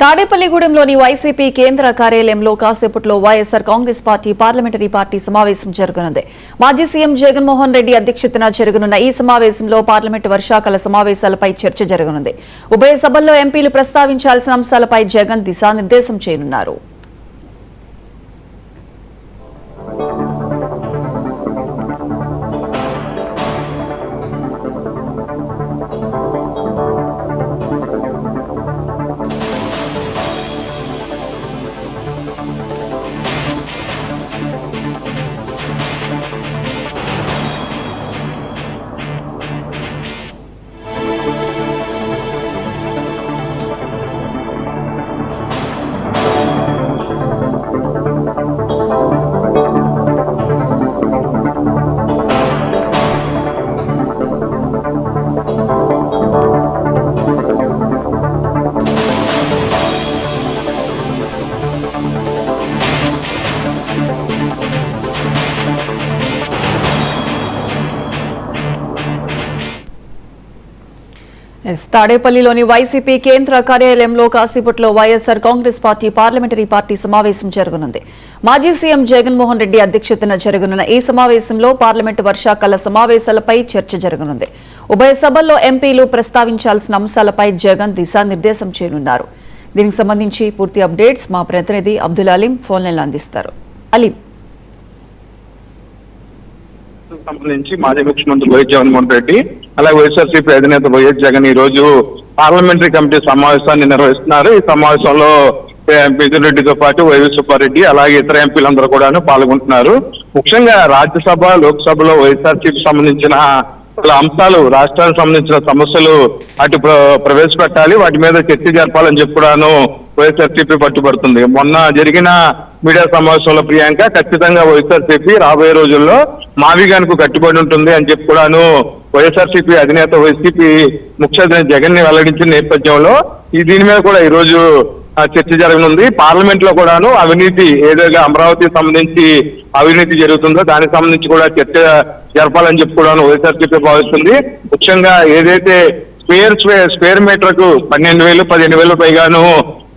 తాడేపల్లిగూడెంలోని YCP కేంద్ర కార్యాలయంలో కాసేపట్లో YSR Congress party parliamentary party సమావేశం జరగనుంది. మాజీ సీఎం జగన్మోహన్ రెడ్డి అధ్యక్షతన జరగనున్న ఈ సమావేశంలో పార్లమెంటు వర్షాకాల సమావేశాలపై చర్చ జరగనుంది. ఉభయ సభల్లో ఎంపీలు ప్రస్తావించాల్సిన అంశాలపై జగన్ దిశానిర్దేశం చేయనున్నారు. తాడేపల్లిలోని వైసీపీ కేంద్ర కార్యాలయంలో కాసేపట్లో YSR Congress party parliamentary party సమావేశం జరగనుంది. మాజీ సీఎం జగన్మోహన్ రెడ్డి అధ్యక్షతన జరగనున్న ఈ సమావేశంలో పార్లమెంటు వర్షాకాల సమావేశాలపై చర్చ జరగనుంది. ఉభయ సభల్లో ఎంపీలు ప్రస్తావించాల్సిన అంశాలపై జగన్ దిశానిర్దేశం చేయనున్నారు. దీనికి సంబంధించి పూర్తి అప్డేట్స్ మా ప్రతినిధి అబ్దుల్ అలీం ఫోన్ లైన్లో అందిస్తారు. అలీం, సంబంధించి మాజీ ముఖ్యమంత్రి వైఎస్ జగన్మోహన్ రెడ్డి అలాగే వైఎస్ఆర్సీపీ అధినేత వైఎస్ జగన్ ఈ రోజు పార్లమెంటరీ కమిటీ సమావేశాన్ని నిర్వహిస్తున్నారు. ఈ సమావేశంలో మిథున్ రెడ్డితో పాటు వైవి సుబ్బారెడ్డి అలాగే ఇతర ఎంపీలందరూ కూడా పాల్గొంటున్నారు. ముఖ్యంగా రాజ్యసభ లోక్సభలో వైఎస్ఆర్సీపీ సంబంధించిన అంశాలు, రాష్ట్రానికి సంబంధించిన సమస్యలు అటు ప్రవేశపెట్టాలి, వాటి మీద చర్చ జరపాలని చెప్పి కూడాను వైఎస్ఆర్సీపీ పట్టుబడుతుంది. మొన్న జరిగిన మీడియా సమావేశంలో ప్రియాంక ఖచ్చితంగా వైఎస్ఆర్సీపీ రాబోయే రోజుల్లో మావిగానికి కట్టుబడి ఉంటుంది అని చెప్పి కూడాను వైఎస్ఆర్సీపీ అధినేత వైసీపీ ముఖ్య జగన్ ని వెల్లడించిన నేపథ్యంలో దీని మీద కూడా ఈ రోజు చర్చ జరగనుంది. పార్లమెంట్ లో కూడాను అవినీతి ఏదైతే అమరావతికి సంబంధించి అవినీతి జరుగుతుందో దానికి సంబంధించి కూడా చర్చ జరపాలని చెప్పి కూడాను వైఎస్ఆర్సీపీ భావిస్తుంది. ముఖ్యంగా ఏదైతే స్క్వేర్ మీటర్ కు 12,000, 15,000 పైగాను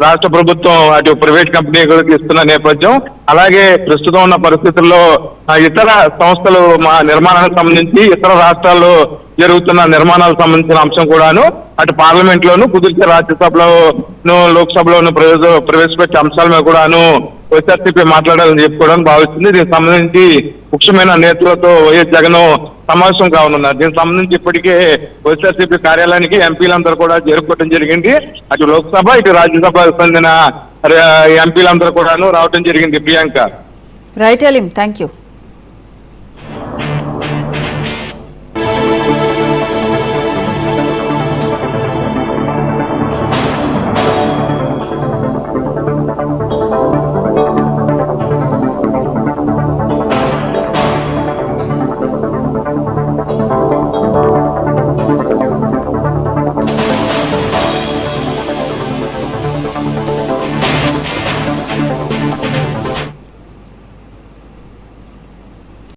రాష్ట్ర ప్రభుత్వం అటు ప్రైవేట్ కంపెనీలకు ఇస్తున్న నేపథ్యం, అలాగే ప్రస్తుతం ఉన్న పరిస్థితుల్లో ఇతర సంస్థలు నిర్మాణానికి సంబంధించి ఇతర రాష్ట్రాల్లో జరుగుతున్న నిర్మాణాలకు సంబంధించిన అంశం కూడాను అటు పార్లమెంట్ లోను కుదిరితే రాజ్యసభలోను లోక్సభలోను ప్రవేశపెట్టే అంశాల మీద కూడాను వైఎస్ఆర్సీపీ మాట్లాడాలని చెప్పుకోవడానికి భావిస్తుంది. దీనికి సంబంధించి ముఖ్యమైన నేతలతో వైఎస్ జగన్ సమావేశం కానున్నారు. దీనికి సంబంధించి ఇప్పటికే వైఎస్ఆర్సీపీ కార్యాలయానికి ఎంపీలందరూ కూడా చేరుకోవడం జరిగింది. అటు లోక్సభ ఇటు రాజ్యసభకు చెందిన ఎంపీలందరూ కూడాను రావడం జరిగింది. Priyanka. Right Aleem, thank you.